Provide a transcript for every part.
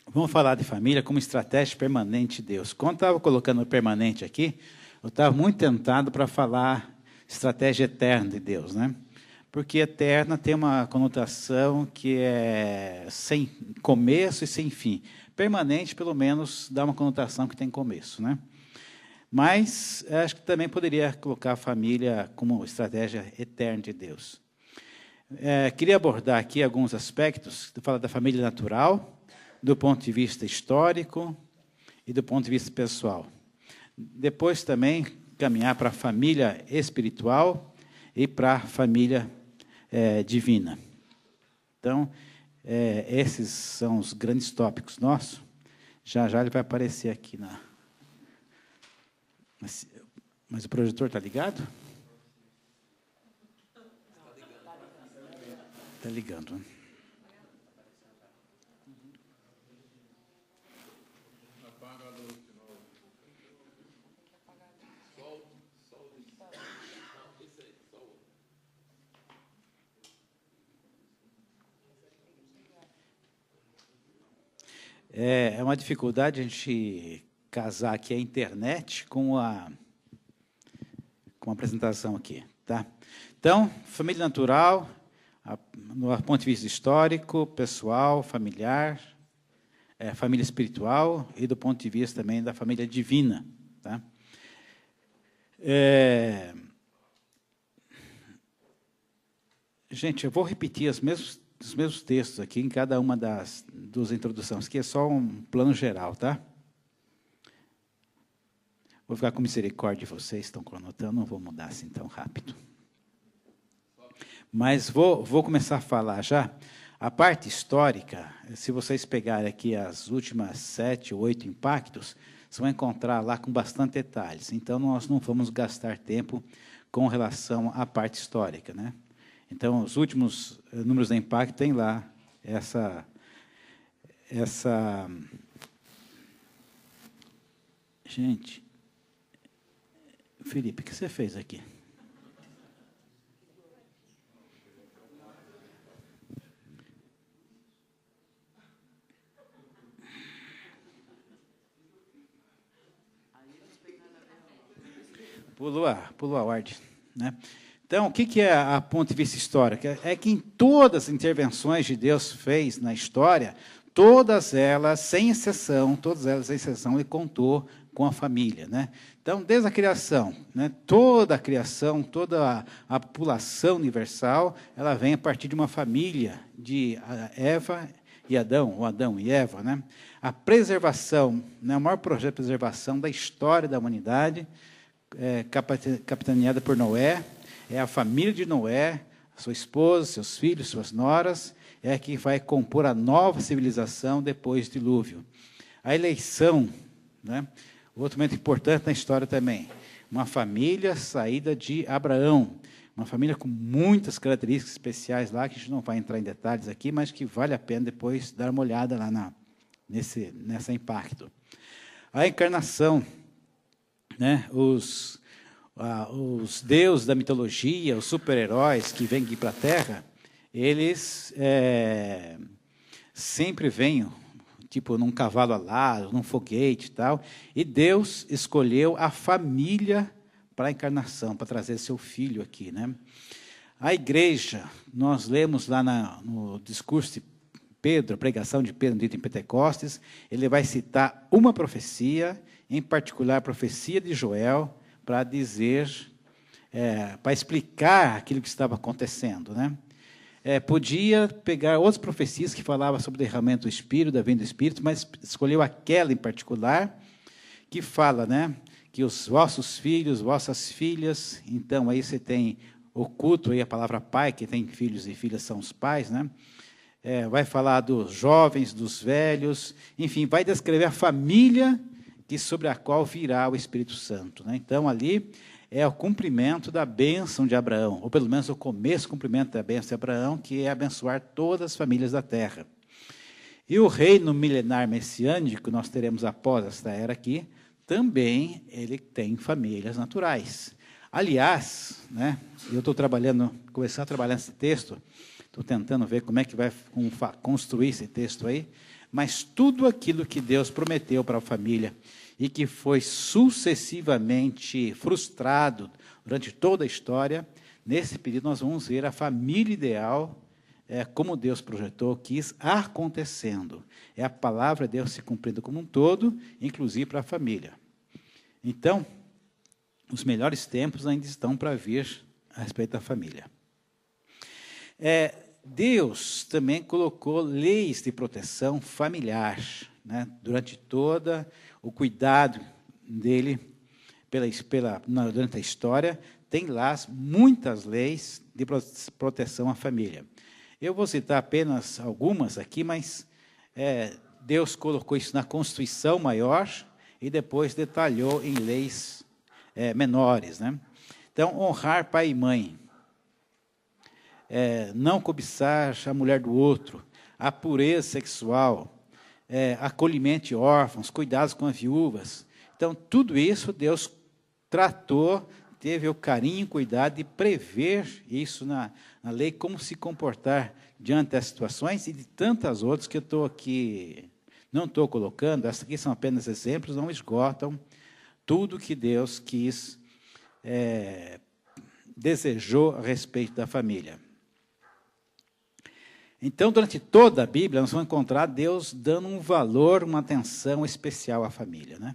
Vamos falar de família como estratégia permanente de Deus. Quando estava colocando o permanente aqui, eu estava muito tentado para falar estratégia eterna de Deus, né? Porque eterna tem uma conotação que é sem começo e sem fim. Permanente, pelo menos, dá uma conotação que tem começo, né? Mas acho que também poderia colocar a família como estratégia eterna de Deus. Queria abordar aqui alguns aspectos, falar da família natural, do ponto de vista histórico e do ponto de vista pessoal. Depois também caminhar para a família espiritual e para a família divina. Então, esses são os grandes tópicos nossos. Já já ele vai aparecer aqui na... Mas o projetor está ligado? Está ligando. É uma dificuldade a gente casar aqui a internet com a apresentação aqui, tá? Então, família natural, no ponto de vista histórico, pessoal, familiar, família espiritual e do ponto de vista também da família divina, tá? Gente, eu vou repetir os mesmos textos aqui em cada uma das duas introduções, que é só um plano geral, tá? Vou ficar com misericórdia de vocês, estão anotando, não vou mudar assim tão rápido. Mas vou começar a falar já. A parte histórica, se vocês pegarem aqui as últimas 7 ou 8 impactos, vocês vão encontrar lá com bastante detalhes. Então, nós não vamos gastar tempo com relação à parte histórica, né? Então, os últimos números de impacto tem lá essa... Gente, Felipe, o que você fez aqui? Pulou a ordem, né? Então, o que é a ponto de vista histórico? É que em todas as intervenções de Deus fez na história, todas elas, sem exceção, ele contou com a família, né? Então, desde a criação, né, toda a criação, toda a população universal, ela vem a partir de uma família de Eva e Adão, ou Adão e Eva, né? A preservação, né, o maior projeto de preservação da história da humanidade, capitaneada por Noé, é a família de Noé, sua esposa, seus filhos, suas noras, é que vai compor a nova civilização depois do dilúvio. A eleição, né? Outro momento importante na história também, uma família saída de Abraão, uma família com muitas características especiais lá, que a gente não vai entrar em detalhes aqui, mas que vale a pena depois dar uma olhada lá nesse impacto. A encarnação, né? Os deuses da mitologia, os super-heróis que vêm aqui para a Terra, eles sempre vêm, tipo, num cavalo alado, num foguete e tal, e Deus escolheu a família para a encarnação, para trazer seu filho aqui, né? A igreja, nós lemos lá no discurso de Pedro, a pregação de Pedro, dito em Pentecostes, ele vai citar uma profecia, em particular a profecia de Joel, para dizer, para explicar aquilo que estava acontecendo, né? Podia pegar outras profecias que falavam sobre o derramamento do Espírito, da vinda do Espírito, mas escolheu aquela em particular, que fala, né, que os vossos filhos, vossas filhas, então aí você tem o culto, aí a palavra pai, que tem filhos e filhas são os pais, né? Vai falar dos jovens, dos velhos, enfim, vai descrever a família sobre a qual virá o Espírito Santo, né? Então, ali é o cumprimento da bênção de Abraão, ou pelo menos o começo do cumprimento da bênção de Abraão, que é abençoar todas as famílias da terra. E o reino milenar messiânico, que nós teremos após esta era aqui, também ele tem famílias naturais. Aliás, né, eu estou começando a trabalhar nesse texto, Estou tentando ver como é que vai construir esse texto aí. Mas tudo aquilo que Deus prometeu para a família e que foi sucessivamente frustrado durante toda a história, nesse período nós vamos ver a família ideal, como Deus projetou, quis acontecendo. É a palavra de Deus se cumprindo como um todo, inclusive para a família. Então, os melhores tempos ainda estão para vir a respeito da família. Deus também colocou leis de proteção familiar, né, durante todo o cuidado dele durante a história, tem lá muitas leis de proteção à família. Eu vou citar apenas algumas aqui, mas Deus colocou isso na Constituição maior e depois detalhou em leis menores, né? Então, honrar pai e mãe, não cobiçar a mulher do outro, a pureza sexual, acolhimento de órfãos, cuidados com as viúvas. Então, tudo isso Deus tratou, teve o carinho e cuidado de prever isso na lei, como se comportar diante das situações e de tantas outras que eu estou aqui, não estou colocando. Essas aqui são apenas exemplos, não esgotam tudo que Deus quis, desejou a respeito da família. Então, durante toda a Bíblia, nós vamos encontrar Deus dando um valor, uma atenção especial à família, né?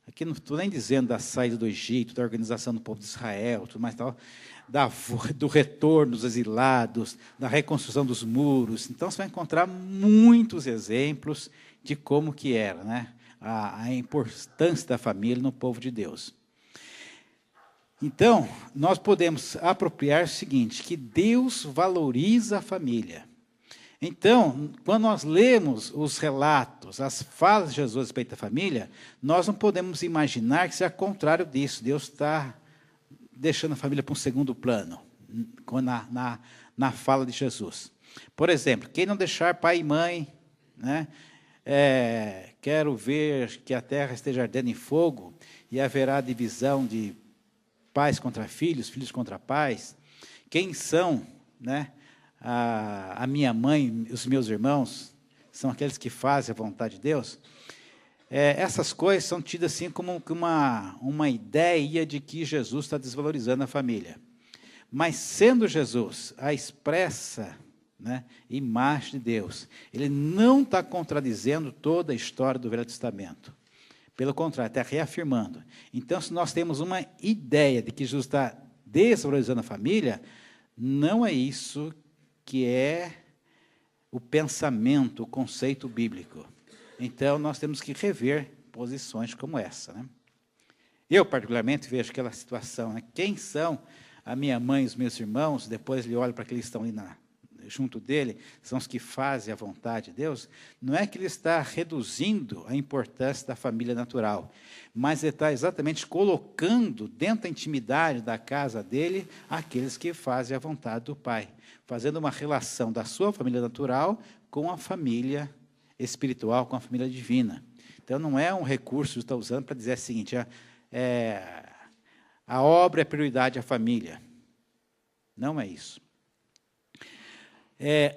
Aqui não estou nem dizendo da saída do Egito, da organização do povo de Israel, tudo mais tal, do retorno dos exilados, da reconstrução dos muros. Então, você vai encontrar muitos exemplos de como que era, né, a importância da família no povo de Deus. Então, nós podemos apropriar o seguinte, que Deus valoriza a família. Então, quando nós lemos os relatos, as falas de Jesus a respeito da família, nós não podemos imaginar que seja contrário disso. Deus está deixando a família para um segundo plano, na fala de Jesus. Por exemplo, quem não deixar pai e mãe, né, quero ver que a terra esteja ardendo em fogo e haverá divisão de pais contra filhos, filhos contra pais. Quem são, né, a minha mãe, os meus irmãos, são aqueles que fazem a vontade de Deus. Essas coisas são tidas assim como uma ideia de que Jesus está desvalorizando a família. Mas sendo Jesus a expressa, né, imagem de Deus, ele não está contradizendo toda a história do Velho Testamento. Pelo contrário, está reafirmando. Então, se nós temos uma ideia de que Jesus está desvalorizando a família, não é isso que é o pensamento, o conceito bíblico. Então, nós temos que rever posições como essa, né? Eu, particularmente, vejo aquela situação, né? Quem são a minha mãe e os meus irmãos? Depois ele olha para aqueles que estão ali junto dele, são os que fazem a vontade de Deus. Não é que ele está reduzindo a importância da família natural, mas ele está exatamente colocando dentro da intimidade da casa dele aqueles que fazem a vontade do Pai, fazendo uma relação da sua família natural com a família espiritual, com a família divina. Então, não é um recurso que está usando para dizer o seguinte, a obra é prioridade à família. Não é isso.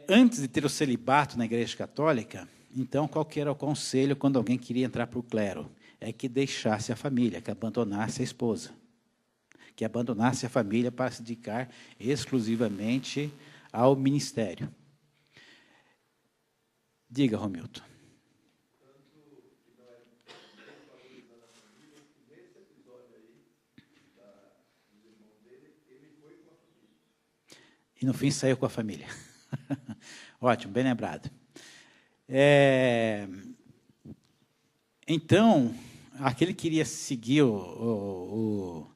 Antes de ter o celibato na Igreja Católica, então, qual que era o conselho quando alguém queria entrar para o clero? É que deixasse a família, que abandonasse a esposa, que abandonasse a família para se dedicar exclusivamente ao ministério. Diga, Romilton. E no fim saiu com a família. Ótimo, bem lembrado. Então, aquele que queria seguir o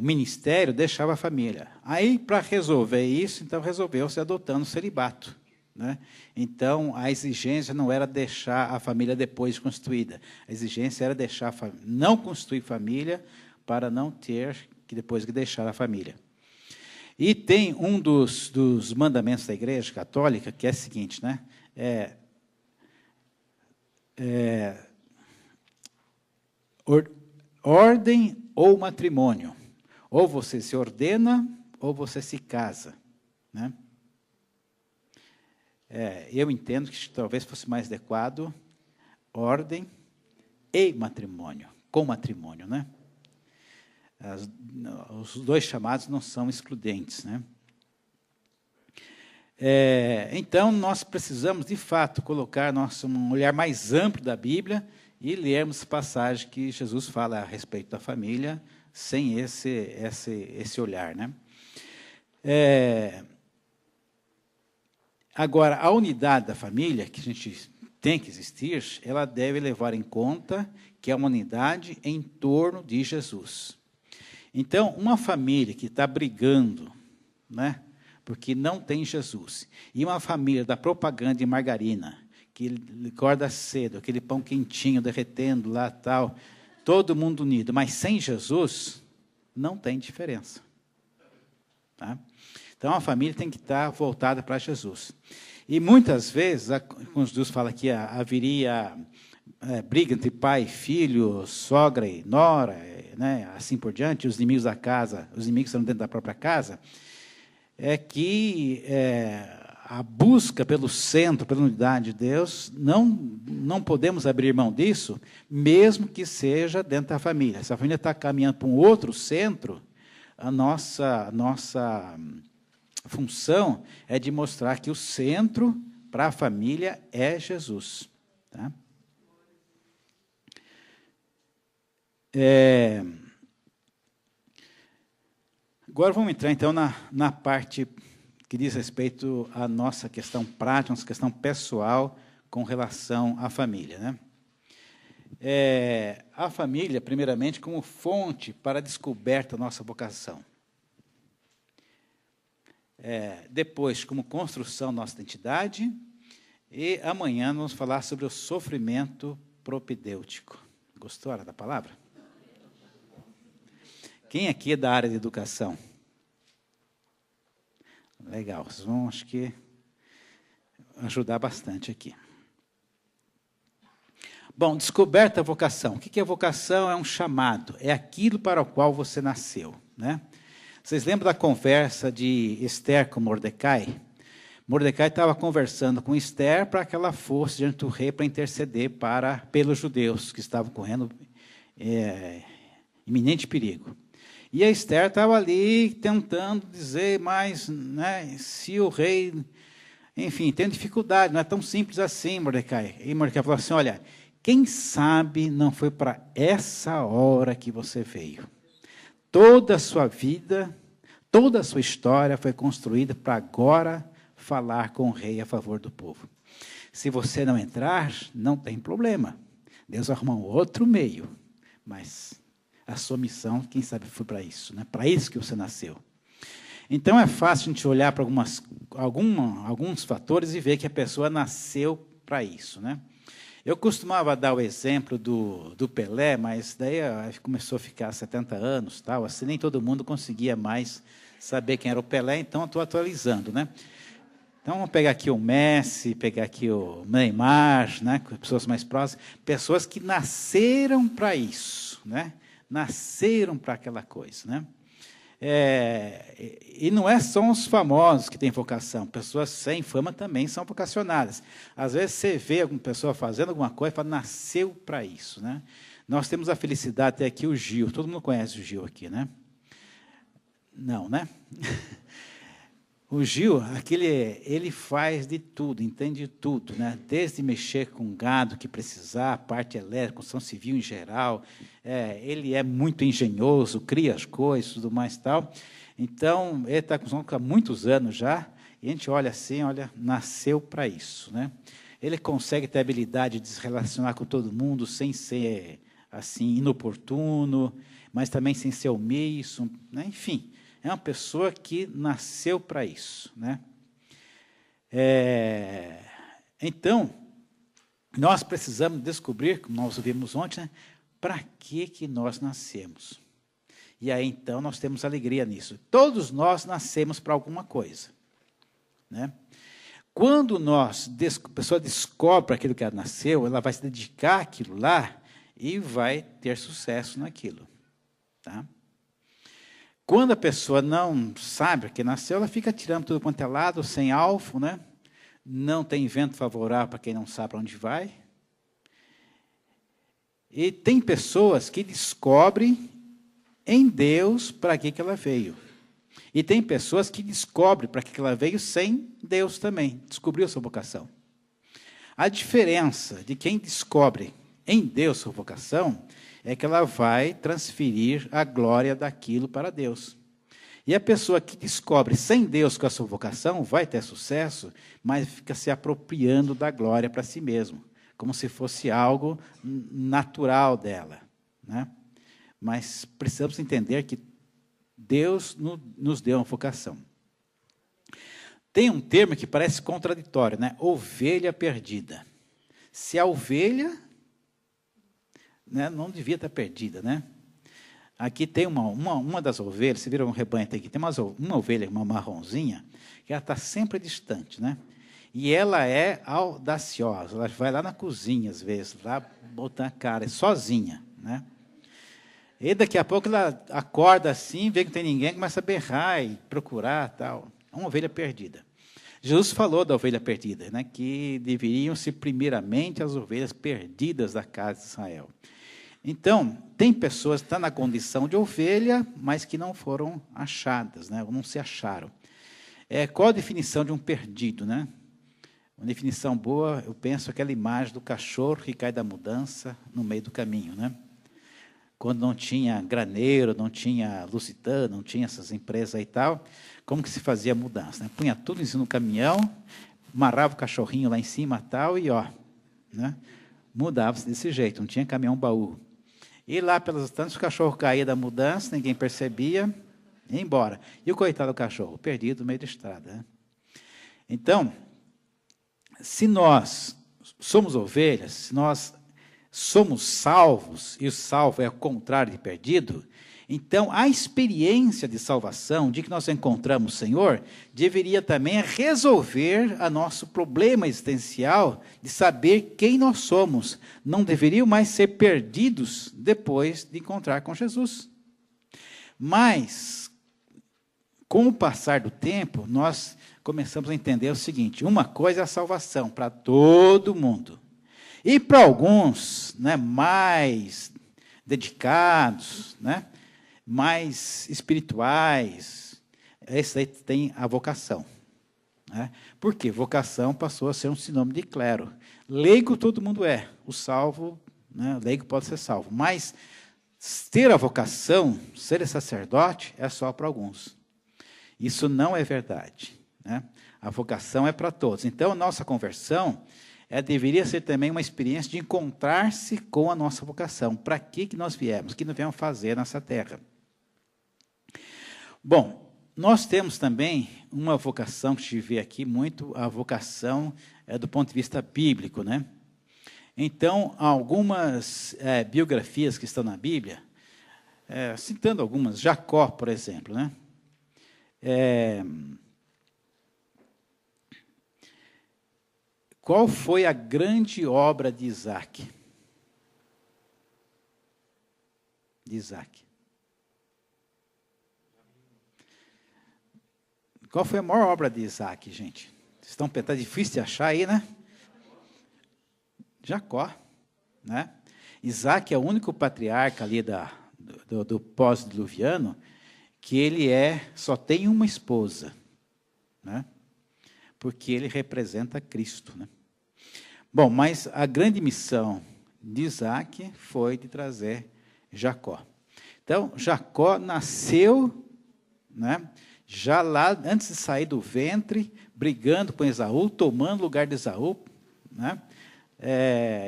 ministério deixava a família. Aí, para resolver isso, então resolveu-se adotando o celibato, né? Então, a exigência não era deixar a família depois constituída. A exigência era não constituir família para não ter que depois que deixar a família. E tem um dos mandamentos da Igreja Católica, que é o seguinte, né? Ordem ou matrimônio. Ou você se ordena, ou você se casa, né? eu entendo que talvez fosse mais adequado ordem e matrimônio, com matrimônio, né? Os dois chamados não são excludentes, né? Então, nós precisamos, de fato, colocar um olhar mais amplo da Bíblia e lermos passagem que Jesus fala a respeito da família, sem esse olhar, né? Agora, a unidade da família, que a gente tem que existir, ela deve levar em conta que é uma unidade em torno de Jesus. Então, uma família que está brigando, né, porque não tem Jesus, e uma família da propaganda de margarina, que acorda cedo, aquele pão quentinho derretendo lá, tal, todo mundo unido, mas sem Jesus, não tem diferença. Tá? Então, a família tem que estar voltada para Jesus. E, muitas vezes, quando Jesus fala que haveria briga entre pai e filho, sogra e nora, né, assim por diante, os inimigos da casa, os inimigos estão dentro da própria casa, é que a busca pelo centro, pela unidade de Deus, não podemos abrir mão disso, mesmo que seja dentro da família. Se a família está caminhando para um outro centro, a nossa função é de mostrar que o centro para a família é Jesus. Tá? Agora vamos entrar, então, na parte que diz respeito à nossa questão prática, nossa questão pessoal com relação à família, né? A família, primeiramente, como fonte para a descoberta da nossa vocação. Depois, como construção da nossa identidade. E amanhã vamos falar sobre o sofrimento propedêutico. Gostou da palavra? Quem aqui é da área de educação? Legal, vocês vão, acho que, ajudar bastante aqui. Bom, descoberta da vocação. O que é vocação? É um chamado, é aquilo para o qual você nasceu, né? Vocês lembram da conversa de Esther com Mordecai? Mordecai estava conversando com Esther para que ela fosse diante do rei para interceder pelos judeus que estavam correndo iminente perigo. E a Esther estava ali tentando dizer, mas, né, se o rei, enfim, tem dificuldade, não é tão simples assim, Mordecai. E Mordecai falou assim, olha, quem sabe não foi para essa hora que você veio. Toda a sua vida, toda a sua história foi construída para agora falar com o rei a favor do povo. Se você não entrar, não tem problema. Deus arruma um outro meio, mas a sua missão, quem sabe, foi para isso, né? Para isso que você nasceu. Então, é fácil a gente olhar para alguns fatores e ver que a pessoa nasceu para isso, né? Eu costumava dar o exemplo do Pelé, mas daí começou a ficar 70 anos, tal, assim, nem todo mundo conseguia mais saber quem era o Pelé, então estou atualizando, né? Então, vamos pegar aqui o Messi, pegar aqui o Neymar, né? Pessoas mais próximas, pessoas que nasceram para isso, né? Nasceram para aquela coisa, né? E não é só os famosos que têm vocação, pessoas sem fama também são vocacionadas. Às vezes você vê alguma pessoa fazendo alguma coisa e fala, nasceu para isso, né? Nós temos a felicidade de ter aqui o Gil, todo mundo conhece o Gil aqui, né? Não, né? O Gil, ele faz de tudo, entende de tudo, né? Desde mexer com gado que precisar, parte elétrica, construção civil em geral. Ele é muito engenhoso, cria as coisas, tudo mais e tal. Então, ele está com há muitos anos já, e a gente olha assim, olha, nasceu para isso, né? Ele consegue ter a habilidade de se relacionar com todo mundo sem ser assim inoportuno, mas também sem ser omisso, né? Enfim. É uma pessoa que nasceu para isso, né? Então, nós precisamos descobrir, como nós ouvimos ontem, né, para que nós nascemos. E aí, então, nós temos alegria nisso. Todos nós nascemos para alguma coisa, né? Quando a pessoa descobre aquilo que ela nasceu, ela vai se dedicar àquilo lá e vai ter sucesso naquilo, tá? Quando a pessoa não sabe que nasceu, ela fica tirando tudo quanto é lado, sem alvo, né? não tem vento favorável para quem não sabe para onde vai. E tem pessoas que descobrem em Deus para que ela veio. E tem pessoas que descobrem para que ela veio sem Deus também, descobriu sua vocação. A diferença de quem descobre em Deus sua vocação é que ela vai transferir a glória daquilo para Deus. E a pessoa que descobre sem Deus com a sua vocação vai ter sucesso, mas fica se apropriando da glória para si mesmo, como se fosse algo natural dela, né? Mas precisamos entender que Deus nos deu uma vocação. Tem um termo que parece contraditório, né? Ovelha perdida. Se a ovelha, né, não devia estar perdida, né? Aqui tem uma das ovelhas, você viram um rebanho até aqui, tem uma ovelha, uma marronzinha, que ela está sempre distante, né? E ela é audaciosa, ela vai lá na cozinha, às vezes, lá botar a cara, sozinha, né? E daqui a pouco ela acorda assim, vê que não tem ninguém, começa a berrar e procurar, tal. É uma ovelha perdida. Jesus falou da ovelha perdida, né? Que deveriam ser primeiramente as ovelhas perdidas da casa de Israel. Então, tem pessoas que estão na condição de ovelha, mas que não foram achadas, né? Ou não se acharam. Qual a definição de um perdido, né? Uma definição boa, eu penso, aquela imagem do cachorro que cai da mudança no meio do caminho, né? Quando não tinha graneiro, não tinha Lusitano, não tinha essas empresas aí e tal, como que se fazia a mudança, né? Punha tudo em cima do caminhão, amarrava o cachorrinho lá em cima e tal, e ó, né? Mudava-se desse jeito, não tinha caminhão-baú. E lá pelas tantas, o cachorro caía da mudança, ninguém percebia, e ia embora. E o coitado do cachorro, perdido no meio da estrada, né? Então, se nós somos ovelhas, se nós somos salvos, e o salvo é o contrário de perdido, então a experiência de salvação, de que nós encontramos o Senhor, deveria também resolver a nosso problema existencial de saber quem nós somos. Não deveriam mais ser perdidos depois de encontrar com Jesus. Mas, com o passar do tempo, nós começamos a entender o seguinte: uma coisa é a salvação para todo mundo. E para alguns, né, mais dedicados, né, mais espirituais, esse aí tem a vocação, né? Por quê? Vocação passou a ser um sinônimo de clero. Leigo todo mundo é, o salvo, né, leigo pode ser salvo, mas ter a vocação, ser sacerdote, é só para alguns. Isso não é verdade, né? A vocação é para todos. Então, a nossa conversão deveria ser também uma experiência de encontrar-se com a nossa vocação. Para que nós viemos? O que nós viemos fazer nessa terra? Bom, nós temos também uma vocação que a gente vê aqui muito, a vocação do ponto de vista bíblico, né? Então, algumas biografias que estão na Bíblia, citando algumas, Jacó, por exemplo, né? Qual foi a grande obra de Isaac? Qual foi a maior obra de Isaac, gente? Vocês estão pensando, é difícil de achar aí, né? Jacó, né? Isaac é o único patriarca ali do pós-diluviano que ele só tem uma esposa, né? Porque ele representa Cristo, né? Bom, mas a grande missão de Isaac foi de trazer Jacó. Então, Jacó nasceu, né, já lá, antes de sair do ventre, brigando com Esaú, tomando o lugar de Esaú, né?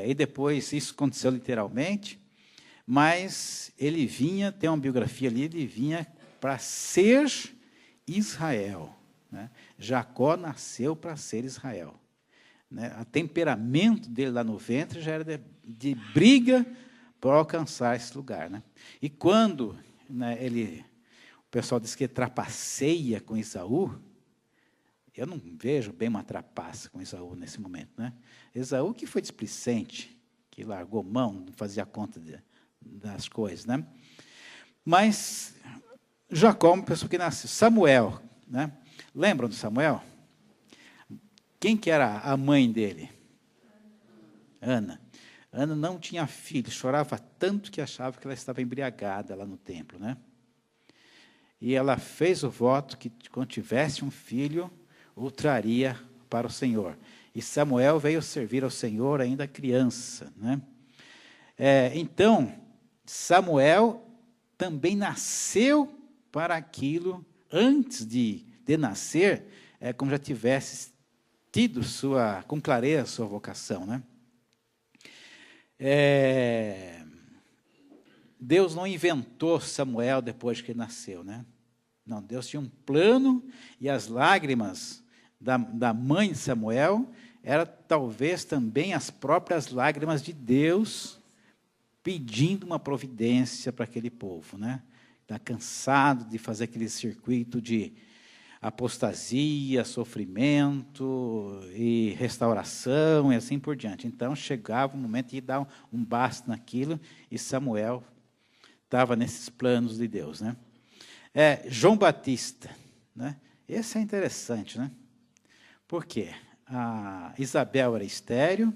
E depois isso aconteceu literalmente, mas ele vinha, tem uma biografia ali, ele vinha para ser Israel, né? Jacó nasceu para ser Israel, né? O temperamento dele lá no ventre já era de briga para alcançar esse lugar, né? E quando, né, o pessoal diz que trapaceia com Esaú, eu não vejo bem uma trapaça com Esaú nesse momento, né? Esaú que foi displicente, que largou mão, não fazia conta das coisas, né? Mas Jacó é uma pessoa que nasceu. Samuel, né? Lembram de Samuel? Quem que era a mãe dele? Ana. Ana não tinha filho, chorava tanto que achava que ela estava embriagada lá no templo, né? E ela fez o voto que, quando tivesse um filho, o traria para o Senhor. E Samuel veio servir ao Senhor ainda criança, né? Então, Samuel também nasceu para aquilo, antes de nascer, como já tivesse tido com clareza sua vocação, né? Deus não inventou Samuel depois que ele nasceu, né? Não, Deus tinha um plano, e as lágrimas da mãe de Samuel eram talvez também as próprias lágrimas de Deus pedindo uma providência para aquele povo, né? Está cansado de fazer aquele circuito de apostasia, sofrimento e restauração e assim por diante. Então, chegava o momento de dar um basta naquilo, e Samuel estava nesses planos de Deus, né? João Batista, né? Esse é interessante, né? Por quê? A Isabel era estéril,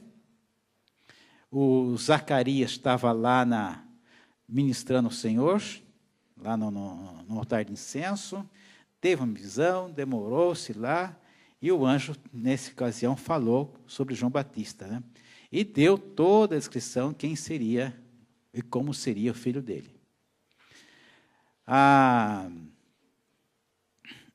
o Zacarias estava lá ministrando o Senhor, lá no altar de incenso, teve uma visão, demorou-se lá, e o anjo, nessa ocasião, falou sobre João Batista, né? E deu toda a descrição quem seria e como seria o filho dele.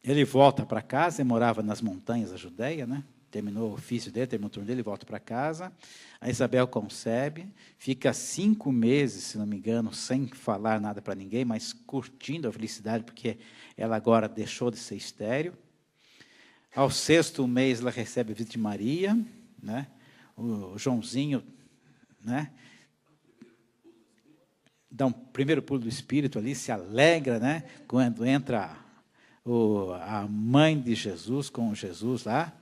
Ele volta para casa, ele morava nas montanhas da Judéia, né? Terminou o ofício dele, terminou o turno dele, volta para casa. A Isabel concebe, fica 5 meses, se não me engano, sem falar nada para ninguém, mas curtindo a felicidade, porque ela agora deixou de ser estéril. Ao 6º mês, ela recebe a visita de Maria, né? O Joãozinho, né? Dá um primeiro pulo do Espírito ali, se alegra, né? Quando entra a mãe de Jesus com Jesus lá.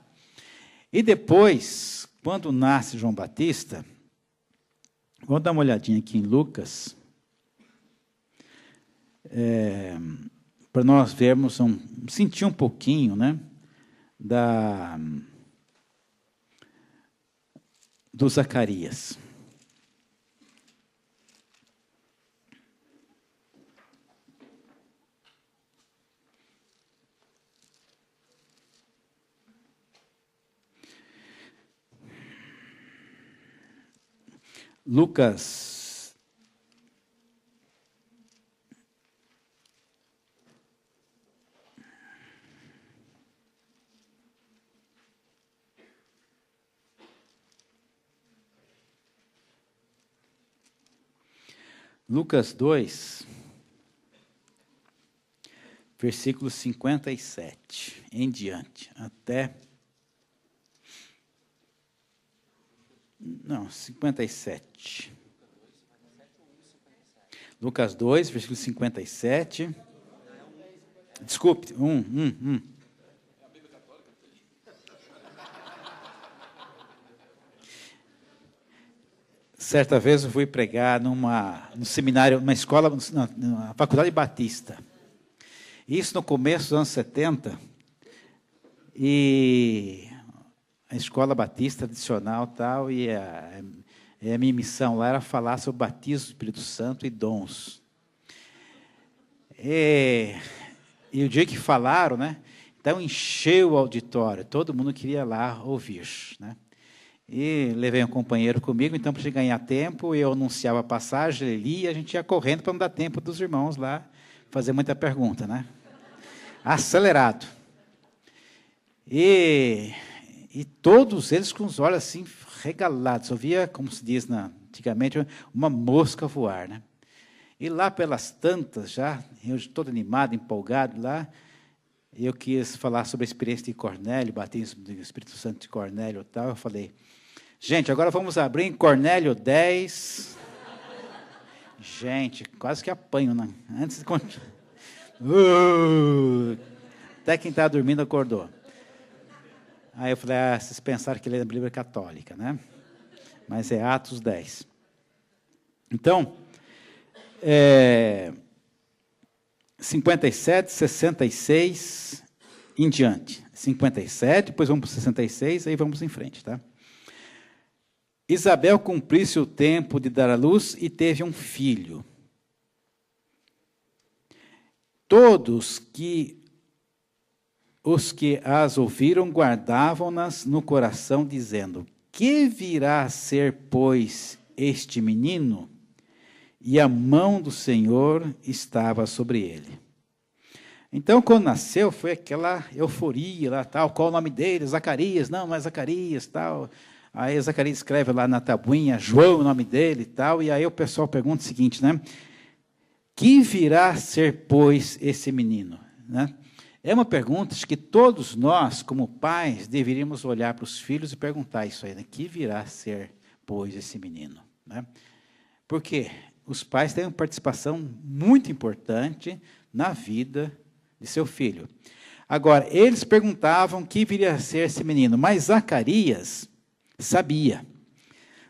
E depois, quando nasce João Batista, vamos dar uma olhadinha aqui em Lucas, para nós vermos, sentir um pouquinho, né, do Zacarias. Lucas 2, versículo 57 em diante, até... Não, 57. Lucas 2, versículo 57. Desculpe, 1. Certa vez eu fui pregar no seminário, numa escola, na Faculdade Batista. Isso no começo dos anos 70. E a escola batista tradicional tal, e a minha missão lá era falar sobre o batismo do Espírito Santo e dons. E o dia que falaram, né? Então encheu o auditório, todo mundo queria lá ouvir, né? E levei um companheiro comigo, então, para ganhar tempo, eu anunciava a passagem, ele lia, a gente ia correndo para não dar tempo dos irmãos lá fazer muita pergunta, né? Acelerado. E todos eles com os olhos assim regalados. Eu via, como se diz antigamente, uma mosca voar, né? E lá pelas tantas, já, eu todo animado, empolgado lá, eu quis falar sobre a experiência de Cornélio, batismo do Espírito Santo de Cornélio e tal. Eu falei, gente, agora vamos abrir em Cornélio 10. Gente, quase que apanho, né? Antes de... até quem estava dormindo acordou. Aí eu falei, vocês pensaram que ele é da Bíblia Católica, né? Mas é Atos 10. Então, 57, 66 em diante. 57, depois vamos para 66, aí vamos em frente, tá? Isabel cumpriu-se o tempo de dar à luz e teve um filho. Todos os que as ouviram guardavam-nas no coração, dizendo: que virá a ser, pois, este menino? E a mão do Senhor estava sobre ele. Então, quando nasceu, foi aquela euforia lá, tal, qual o nome dele? Zacarias, não é Zacarias, tal. Aí Zacarias escreve lá na tabuinha, João, o nome dele, tal, e aí o pessoal pergunta o seguinte, né? Que virá a ser, pois, esse menino? Né? É uma pergunta que todos nós, como pais, deveríamos olhar para os filhos e perguntar isso aí, né? Que virá a ser, pois, esse menino? Né? Por quê? Os pais têm uma participação muito importante na vida de seu filho. Agora, eles perguntavam que viria a ser esse menino, mas Zacarias sabia.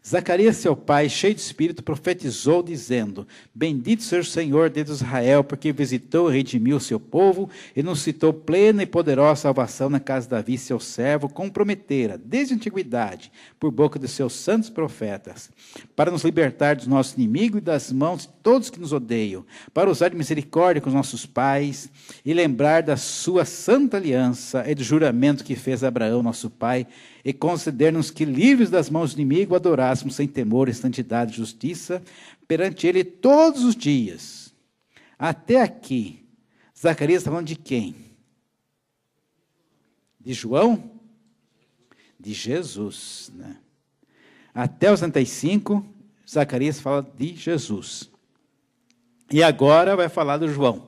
Zacarias, seu pai, cheio de espírito, profetizou, dizendo: bendito seja o Senhor, Deus de Israel, porque visitou e redimiu o seu povo, e nos citou plena e poderosa salvação na casa de Davi, seu servo, como prometera, desde a antiguidade, por boca dos seus santos profetas, para nos libertar dos nossos inimigos e das mãos de todos que nos odeiam, para usar de misericórdia com os nossos pais, e lembrar da sua santa aliança e do juramento que fez a Abraão, nosso pai, e conceder-nos que, livres das mãos do inimigo, adorássemos sem temor, santidade e justiça perante ele todos os dias. Até aqui, Zacarias está falando de quem? De João? De Jesus. Né? Até os 65, Zacarias fala de Jesus. E agora vai falar do João.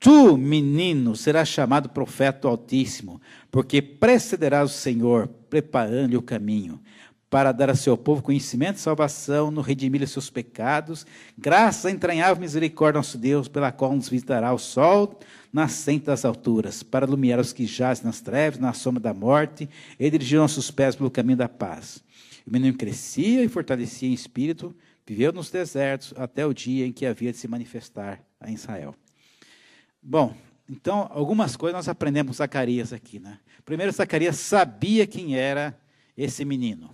Tu, menino, serás chamado profeta do Altíssimo, porque precederás o Senhor, preparando-lhe o caminho, para dar a seu povo conhecimento e salvação, no redimir os seus pecados, graças à entranhável misericórdia do nosso Deus, pela qual nos visitará o sol nascente das alturas, para iluminar os que jazem nas trevas, na sombra da morte, e dirigir nossos pés pelo caminho da paz. O menino crescia e fortalecia em espírito, viveu nos desertos, até o dia em que havia de se manifestar a Israel. Bom, então, algumas coisas nós aprendemos com Zacarias aqui. Né? Primeiro, Zacarias sabia quem era esse menino.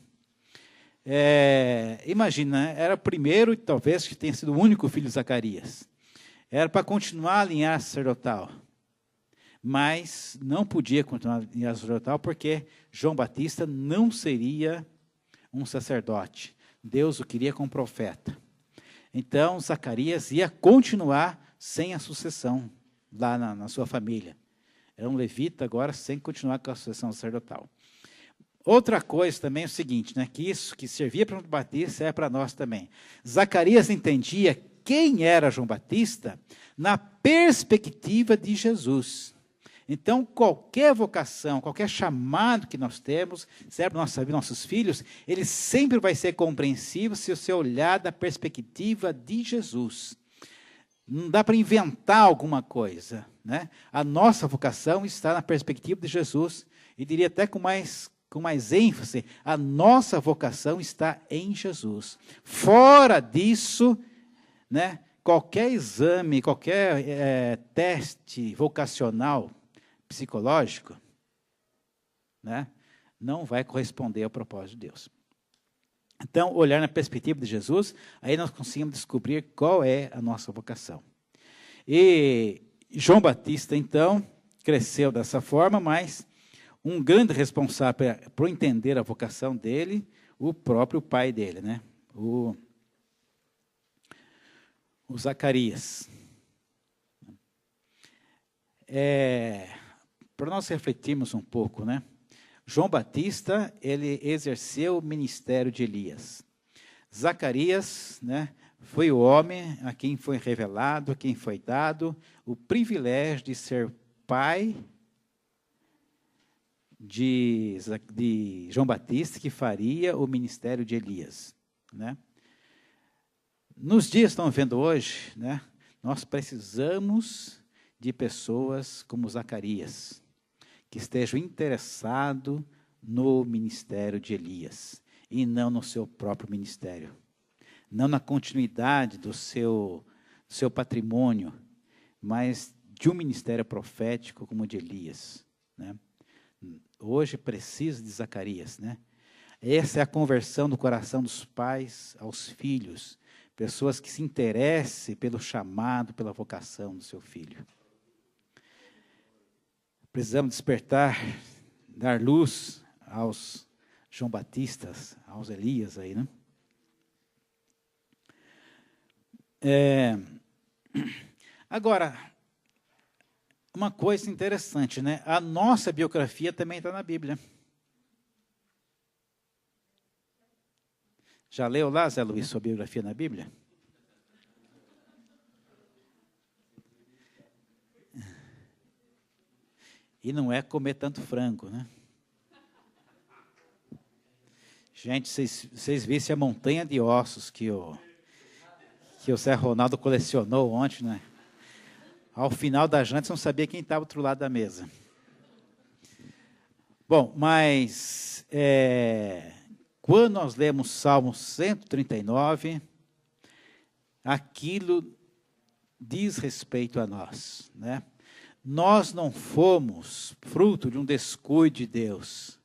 Imagina, né? Era o primeiro e talvez que tenha sido o único filho de Zacarias. Era para continuar a linhagem sacerdotal. Mas não podia continuar a linhagem sacerdotal porque João Batista não seria um sacerdote. Deus o queria como profeta. Então, Zacarias ia continuar sem a sucessão lá na sua família. Era um levita agora sem continuar com a sucessão sacerdotal. Outra coisa também é o seguinte, né, que isso que servia para João Batista é para nós também. Zacarias entendia quem era João Batista na perspectiva de Jesus. Então, qualquer vocação, qualquer chamado que nós temos, serve para nossa vida, nossos filhos, ele sempre vai ser compreensível se você olhar da perspectiva de Jesus. Não dá para inventar alguma coisa. Né? A nossa vocação está na perspectiva de Jesus. E diria até com mais ênfase, a nossa vocação está em Jesus. Fora disso, né, qualquer exame, qualquer teste vocacional, psicológico, né, não vai corresponder ao propósito de Deus. Então, olhar na perspectiva de Jesus, aí nós conseguimos descobrir qual é a nossa vocação. E João Batista, então, cresceu dessa forma, mas um grande responsável por entender a vocação dele, o próprio pai dele, né? o Zacarias. Para nós refletirmos um pouco, né? João Batista, ele exerceu o ministério de Elias. Zacarias, né, foi o homem a quem foi revelado, a quem foi dado o privilégio de ser pai de João Batista, que faria o ministério de Elias. Né? Nos dias que estamos vendo hoje, né, nós precisamos de pessoas como Zacarias, que estejam interessados no ministério de Elias, e não no seu próprio ministério, não na continuidade do seu patrimônio, mas de um ministério profético como o de Elias. né? Hoje precisa de Zacarias, né? Essa é a conversão do coração dos pais aos filhos, pessoas que se interessem pelo chamado, pela vocação do seu filho. Precisamos despertar, dar luz aos João Batistas, aos Elias aí, né? Agora, uma coisa interessante, né? A nossa biografia também está na Bíblia. Já leu lá, Zé Luiz, sua biografia na Bíblia? E não é comer tanto frango, né? Gente, vocês vissem a montanha de ossos que o Zé Ronaldo colecionou ontem, né? Ao final da janta, você não sabia quem estava do outro lado da mesa. Bom, mas quando nós lemos Salmo 139, aquilo diz respeito a nós, né? Nós não fomos fruto de um descuido de Deus,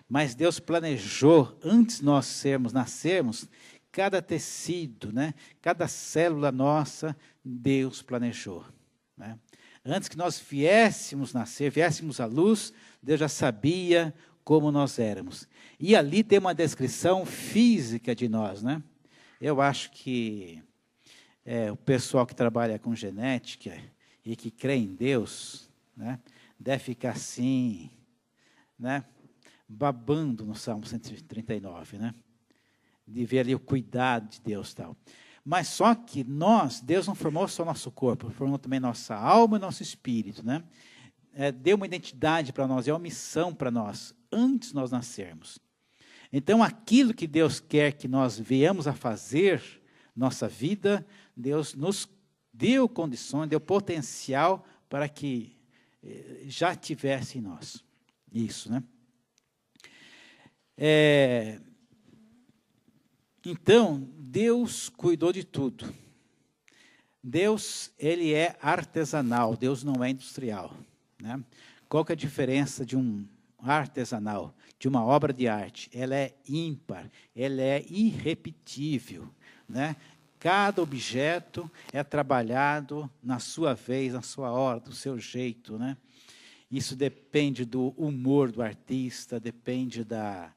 mas Deus planejou, antes de nós nascermos, cada tecido, né? Cada célula nossa, Deus planejou, né? Antes que nós viéssemos à luz, Deus já sabia como nós éramos. E ali tem uma descrição física de nós, né? Eu acho que o pessoal que trabalha com genética e que crê em Deus, né, deve ficar assim, né, babando no Salmo 139, né? De ver ali o cuidado de Deus e tal. Mas só que Deus não formou só nosso corpo, formou também nossa alma e nosso espírito, né? Deu uma identidade para nós, é uma missão para nós, antes de nós nascermos. Então, aquilo que Deus quer que nós venhamos a fazer, nossa vida, Deus nos deu condições, deu potencial para que já tivesse em nós. Isso, né? Então, Deus cuidou de tudo. Deus, ele é artesanal, Deus não é industrial, né? Qual que é a diferença de um artesanal, de uma obra de arte? Ela é ímpar, ela é irrepetível, né? Cada objeto é trabalhado na sua vez, na sua hora, do seu jeito, né? Isso depende do humor do artista, depende da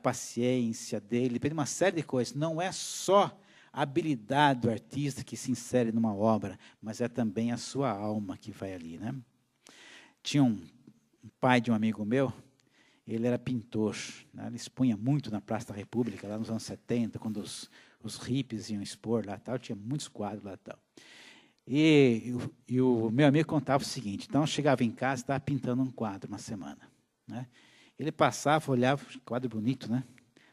paciência dele, depende de uma série de coisas. Não é só a habilidade do artista que se insere numa obra, mas é também a sua alma que vai ali, né? Tinha um pai de um amigo meu, ele era pintor, né? Ele expunha muito na Praça da República, lá nos anos 70, quando os hippies iam expor lá, tal, tinha muitos quadros lá, tal. E o meu amigo contava o seguinte: então eu chegava em casa e estava pintando um quadro uma semana, né? Ele passava, olhava, quadro bonito, né?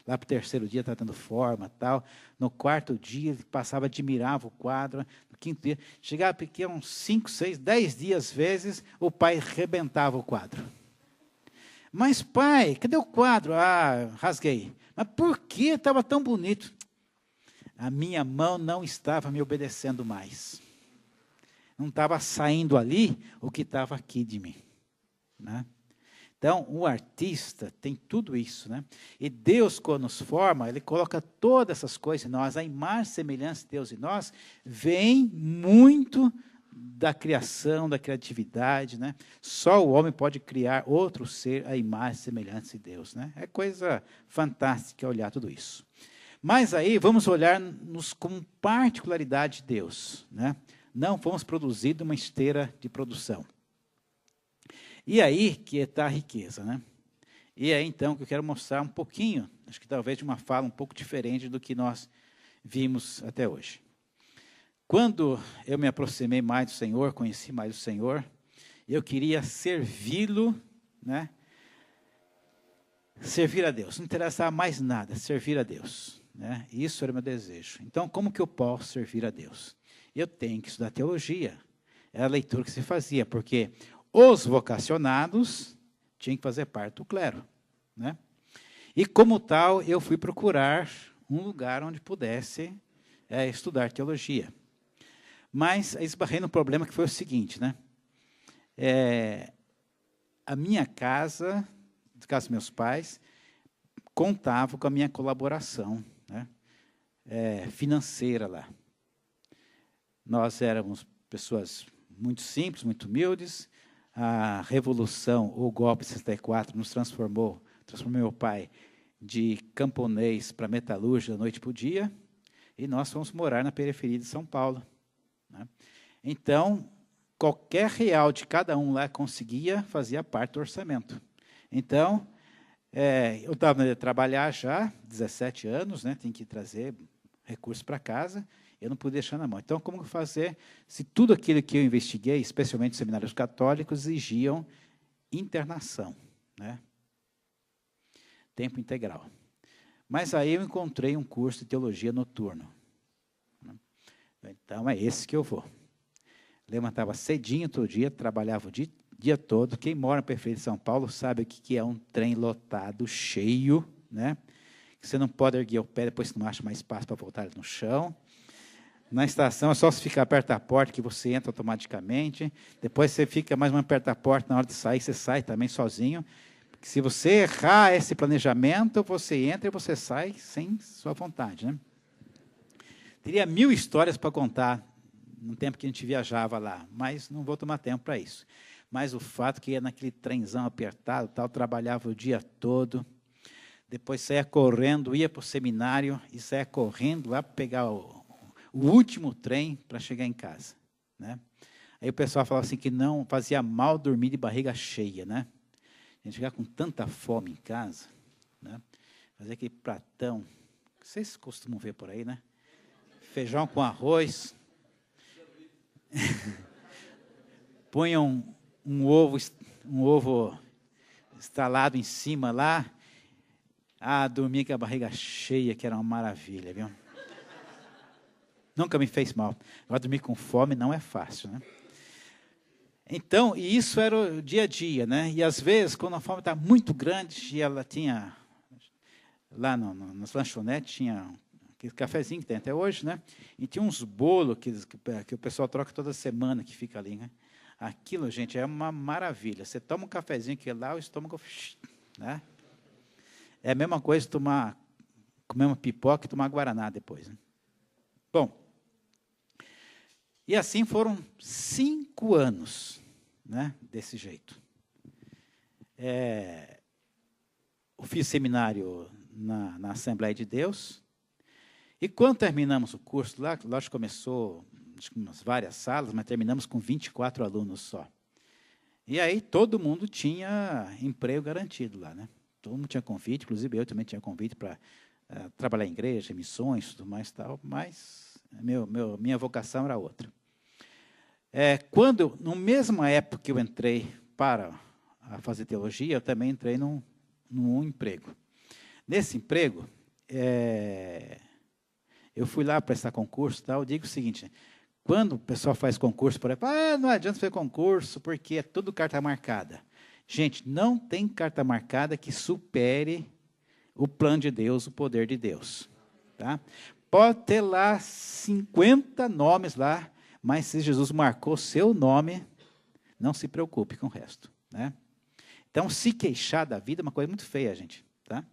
Lá para o terceiro dia estava dando forma, tal. No quarto dia ele passava, admirava o quadro. No quinto dia, chegava aqui uns 5, 6, 10 dias, às vezes, o pai arrebentava o quadro. Mas pai, cadê o quadro? Ah, rasguei. Mas por que estava tão bonito? A minha mão não estava me obedecendo mais. Não estava saindo ali o que estava aqui de mim, né? Então, o artista tem tudo isso, né? E Deus, quando nos forma, Ele coloca todas essas coisas em nós. A imagem e semelhança de Deus em nós vem muito da criação, da criatividade, né? Só o homem pode criar outro ser à imagem e semelhança de Deus, né? É coisa fantástica olhar tudo isso. Mas aí vamos olhar-nos como particularidade de Deus, né? Não fomos produzidos uma esteira de produção. E aí que está a riqueza, né? E aí, então, que eu quero mostrar um pouquinho, acho que talvez de uma fala um pouco diferente do que nós vimos até hoje. Quando eu me aproximei mais do Senhor, conheci mais o Senhor, eu queria servi-lo, né? Servir a Deus, não interessava mais nada, servir a Deus, né? Isso era o meu desejo. Então, como que eu posso servir a Deus? Eu tenho que estudar teologia. Era a leitura que se fazia, porque os vocacionados tinham que fazer parte do clero, né? E como tal, eu fui procurar um lugar onde pudesse estudar teologia. Mas esbarrei no problema que foi o seguinte, né? a minha casa, no caso dos meus pais, contava com a minha colaboração, né, financeira lá. Nós éramos pessoas muito simples, muito humildes. A revolução, o golpe de 64, nos transformou meu pai de camponês para metalúrgico da noite para o dia, e nós fomos morar na periferia de São Paulo, né? Então, qualquer real de cada um lá fazia parte do orçamento. Então, eu estava a trabalhar já, 17 anos, né, tem que trazer recursos para casa, eu não podia deixar na mão. Então, como fazer se tudo aquilo que eu investiguei, especialmente os seminários católicos, exigiam internação, né? Tempo integral. Mas aí eu encontrei um curso de teologia noturno. Então, é esse que eu vou. Levantava cedinho todo dia, trabalhava o dia todo. Quem mora na periferia de São Paulo sabe o que é um trem lotado, cheio, né? Você não pode erguer o pé, depois você não acha mais espaço para voltar no chão. Na estação é só se ficar perto da porta que você entra automaticamente. Depois você fica mais ou menos perto da porta, na hora de sair, você sai também sozinho. Porque se você errar esse planejamento, você entra e você sai sem sua vontade, né? Teria 1000 histórias para contar no tempo que a gente viajava lá, mas não vou tomar tempo para isso. Mas o fato que ia naquele trenzão apertado, tal, trabalhava o dia todo, depois saía correndo, ia para o seminário e saía correndo lá para pegar o último trem para chegar em casa, né? Aí o pessoal falava assim que não fazia mal dormir de barriga cheia, né? A gente chegar com tanta fome em casa, né? Fazer aquele pratão, que vocês costumam ver por aí, né? Feijão com arroz, punham um ovo estalado em cima lá, dormir com a barriga cheia, que era uma maravilha, viu? Nunca me fez mal. Agora, dormir com fome não é fácil, né? Então, e isso era o dia a dia, né? E, às vezes, quando a fome está muito grande, e ela tinha, lá nas lanchonetes, tinha aquele cafezinho que tem até hoje, né? E tinha uns bolos que o pessoal troca toda semana, que fica ali, né? Aquilo, gente, é uma maravilha. Você toma um cafezinho que lá, o estômago, né? É a mesma coisa comer uma pipoca e tomar guaraná depois, né? Bom, e assim foram 5 anos, né, desse jeito. Eu fiz seminário na Assembleia de Deus, e quando terminamos o curso lá, lógico que começou umas várias salas, mas terminamos com 24 alunos só. E aí todo mundo tinha emprego garantido lá, né? Todo mundo tinha convite, inclusive eu também tinha convite para trabalhar em igreja, missões, tudo mais tal, mas minha vocação era outra. Na mesma época que eu entrei para fazer teologia, eu também entrei num emprego. Nesse emprego, eu fui lá prestar concurso e tal. Eu digo o seguinte: quando o pessoal faz concurso, por exemplo, não adianta fazer concurso, porque é tudo carta marcada. Gente, não tem carta marcada que supere o plano de Deus, o poder de Deus. Tá? Pode ter lá 50 nomes lá, mas se Jesus marcou seu nome, não se preocupe com o resto, né? Então, se queixar da vida é uma coisa muito feia, gente. Tá?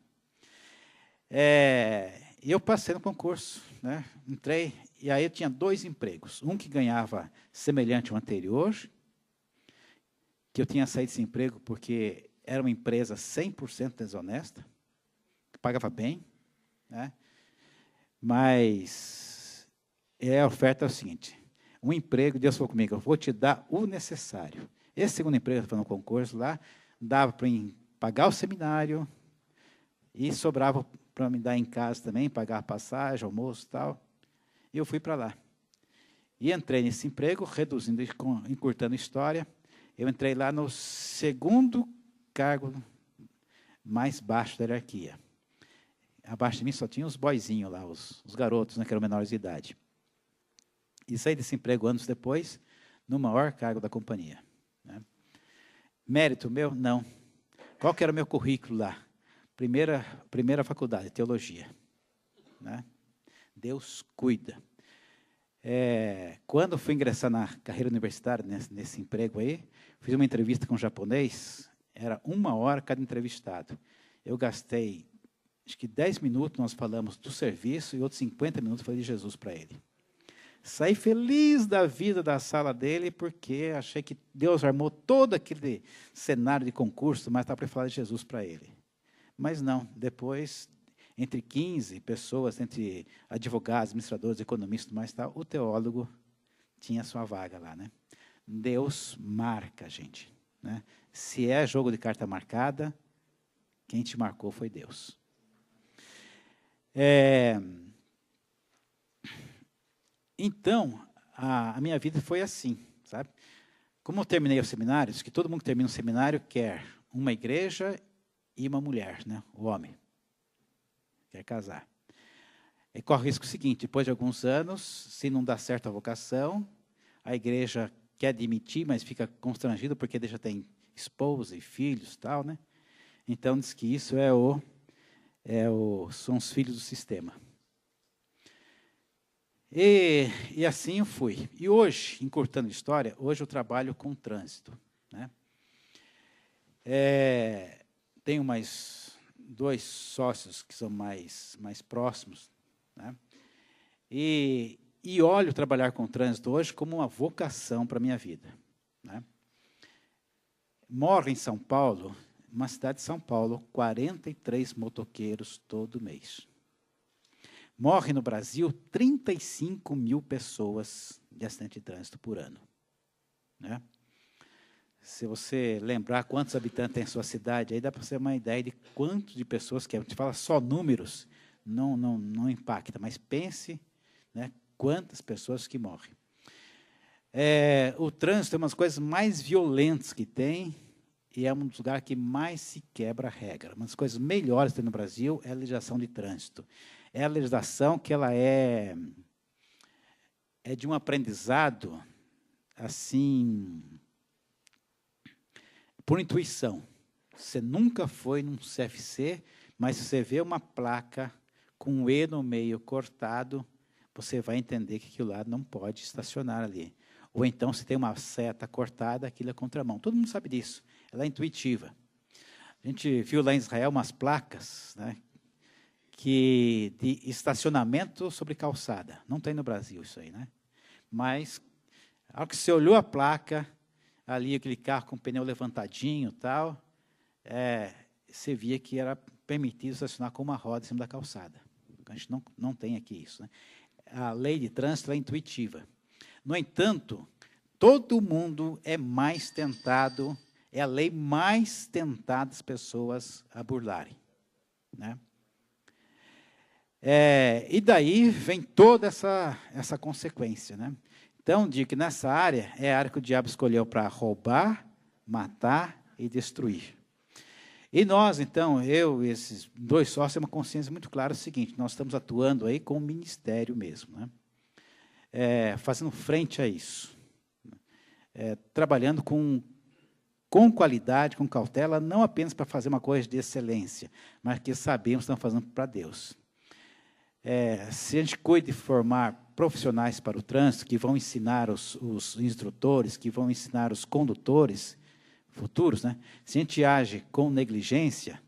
Eu passei no concurso, né? Entrei, e aí eu tinha 2 empregos. Um que ganhava semelhante ao anterior, que eu tinha saído desse emprego porque era uma empresa 100% desonesta, que pagava bem, né? Mas a oferta é o seguinte: um emprego, Deus falou comigo, eu vou te dar o necessário. Esse segundo emprego, foi no concurso lá, dava para pagar o seminário e sobrava para me dar em casa também, pagar a passagem, almoço e tal. E eu fui para lá. E entrei nesse emprego, reduzindo, encurtando a história. Eu entrei lá no segundo cargo mais baixo da hierarquia. Abaixo de mim só tinha os boizinhos lá, os garotos, né, que eram menores de idade. E saí desse emprego anos depois, no maior cargo da companhia. Né? Mérito meu? Não. Qual que era o meu currículo lá? Primeira faculdade, teologia. Né? Deus cuida. Quando fui ingressar na carreira universitária, nesse emprego aí, fiz uma entrevista com um japonês, Era 1 hora cada entrevistado. Eu gastei, acho que 10 minutos nós falamos do serviço e outros 50 minutos falei de Jesus para ele. Saí feliz da vida da sala dele, porque achei que Deus armou todo aquele cenário de concurso, mas estava para falar de Jesus para ele. Mas não, depois, entre 15 pessoas, entre advogados, administradores, economistas, mais tal, o teólogo tinha sua vaga lá, né? Deus marca a gente, né? Se é jogo de carta marcada, quem te marcou foi Deus. Então, a minha vida foi assim, sabe? Como eu terminei os seminários, que todo mundo que termina um seminário quer uma igreja e uma mulher, né? O homem quer casar. E corre o risco seguinte: depois de alguns anos, se não dá certo a vocação, a igreja quer admitir, mas fica constrangido porque ele já tem esposa e filhos, tal, né? Então diz que isso são os filhos do sistema. E assim eu fui. E hoje, encurtando a história, hoje eu trabalho com trânsito, né? Tenho mais 2 sócios que são mais próximos, né? E olho trabalhar com trânsito hoje como uma vocação para a minha vida, né? Moro em São Paulo, uma cidade de São Paulo, 43 motoqueiros todo mês. Morre no Brasil 35 mil pessoas de acidente de trânsito por ano, né? Se você lembrar quantos habitantes tem a sua cidade, aí dá para você ter uma ideia de quanto de pessoas que a gente fala só números, não impacta, mas pense, né, quantas pessoas que morrem. O trânsito é uma das coisas mais violentas que tem e é um dos lugares que mais se quebra a regra. Uma das coisas melhores que tem no Brasil é a legislação de trânsito. É a legislação que ela é de um aprendizado, assim, por intuição. Você nunca foi num CFC, mas se você vê uma placa com um E no meio cortado, você vai entender que aquilo lá não pode estacionar ali. Ou então, se tem uma seta cortada, aquilo é contramão. Todo mundo sabe disso. Ela é intuitiva. A gente viu lá em Israel umas placas, né, de estacionamento sobre calçada. Não tem no Brasil isso aí, né? Mas, ao que você olhou a placa, ali aquele carro com o pneu levantadinho e tal, você via que era permitido estacionar com uma roda em cima da calçada. A gente não tem aqui isso, né? A lei de trânsito é intuitiva. No entanto, todo mundo é mais tentado, é a lei mais tentada das pessoas a burlarem, né? E daí vem toda essa consequência, né? Então, digo que nessa área é a área que o diabo escolheu para roubar, matar e destruir. E nós, então, eu e esses 2 sócios, temos uma consciência muito clara do seguinte: nós estamos atuando aí com o ministério mesmo, né? Fazendo frente a isso. Trabalhando com qualidade, com cautela, não apenas para fazer uma coisa de excelência, mas que sabemos que estamos fazendo para Deus. Se a gente cuida de formar profissionais para o trânsito, que vão ensinar os instrutores, que vão ensinar os condutores futuros, né? Se a gente age com negligência,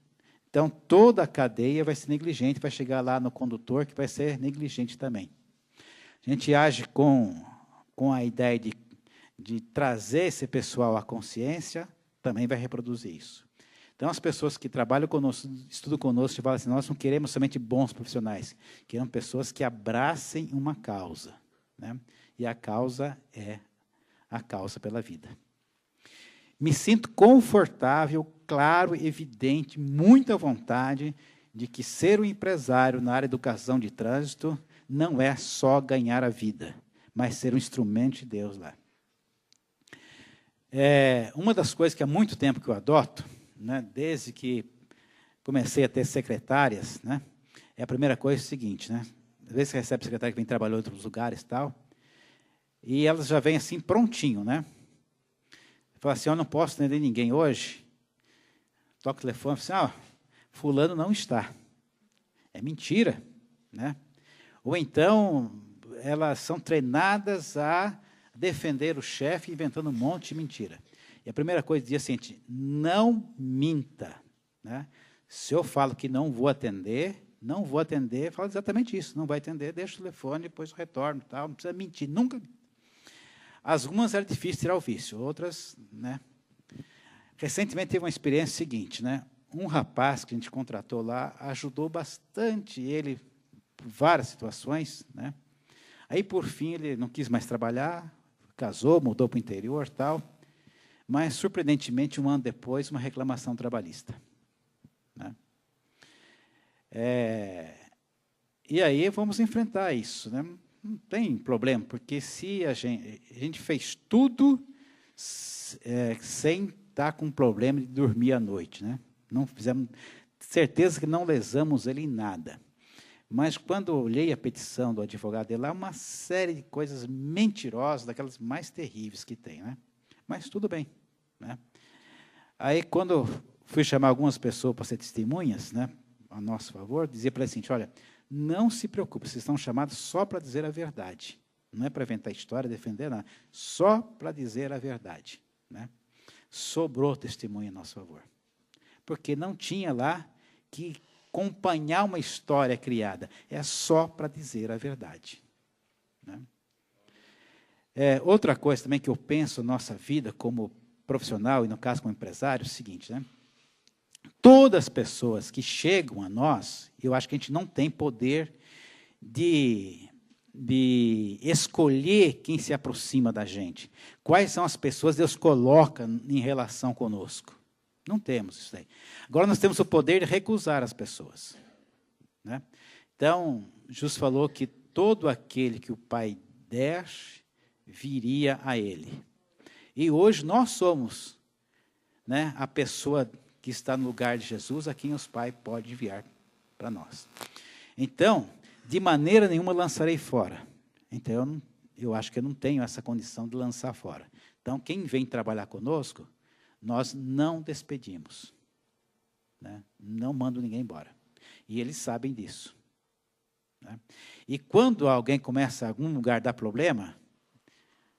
então toda a cadeia vai ser negligente, vai chegar lá no condutor, que vai ser negligente também. A gente age com a ideia de trazer esse pessoal à consciência, também vai reproduzir isso. Então, as pessoas que trabalham conosco, estudam conosco, falam assim: nós não queremos somente bons profissionais, queremos pessoas que abracem uma causa, né? E a causa é a causa pela vida. Me sinto confortável, claro, evidente, muito à vontade de que ser um empresário na área de educação de trânsito não é só ganhar a vida, mas ser um instrumento de Deus lá. Uma das coisas que há muito tempo que eu adoto, né, desde que comecei a ter secretárias, né, a primeira coisa é o seguinte, né, às vezes você recebe secretária que vem trabalhar em outros lugares e tal, e elas já vêm assim prontinho, né? Fala assim: eu não posso atender ninguém hoje. Toca o telefone e fala assim: fulano não está. É mentira, né? Ou então, elas são treinadas a defender o chefe inventando um monte de mentira. E a primeira coisa diz assim, não minta. Né? Se eu falo que não vou atender, falo exatamente isso, não vai atender, deixa o telefone, depois eu retorno, tal, não precisa mentir, nunca. Algumas era difícil tirar o vício, outras, né? Recentemente teve uma experiência seguinte, né? Um rapaz que a gente contratou lá ajudou bastante ele por várias situações, né? Aí, por fim, ele não quis mais trabalhar, casou, mudou para o interior, tal, mas, surpreendentemente, um ano depois, uma reclamação trabalhista. Né? E aí vamos enfrentar isso. Né? Não tem problema, porque se a gente fez tudo sem estar com problema de dormir à noite. Né? Não fizemos, certeza que não lesamos ele em nada. Mas, quando eu olhei a petição do advogado dele, lá uma série de coisas mentirosas, daquelas mais terríveis que tem. Né? Mas tudo bem. Né? Aí, quando eu fui chamar algumas pessoas para ser testemunhas, né, a nosso favor, dizia para ele assim, olha, não se preocupe, vocês estão chamados só para dizer a verdade. Não é para inventar história, defender nada, só para dizer a verdade. Né? Sobrou testemunha a nosso favor. Porque não tinha lá que acompanhar uma história criada, é só para dizer a verdade. Né? Outra coisa também que eu penso na nossa vida como profissional, e no caso como empresário, é o seguinte, né? Todas as pessoas que chegam a nós, eu acho que a gente não tem poder de escolher quem se aproxima da gente. Quais são as pessoas que Deus coloca em relação conosco? Não temos isso aí. Agora, nós temos o poder de recusar as pessoas. Né? Então, Jesus falou que todo aquele que o Pai der, viria a Ele. E hoje nós somos, né, a pessoa que está no lugar de Jesus, a quem os Pai pode enviar para nós. Então, de maneira nenhuma lançarei fora. Então, eu acho que eu não tenho essa condição de lançar fora. Então, quem vem trabalhar conosco, nós não despedimos. Né? Não mando ninguém embora. E eles sabem disso. Né? E quando alguém começa a algum lugar dar problema,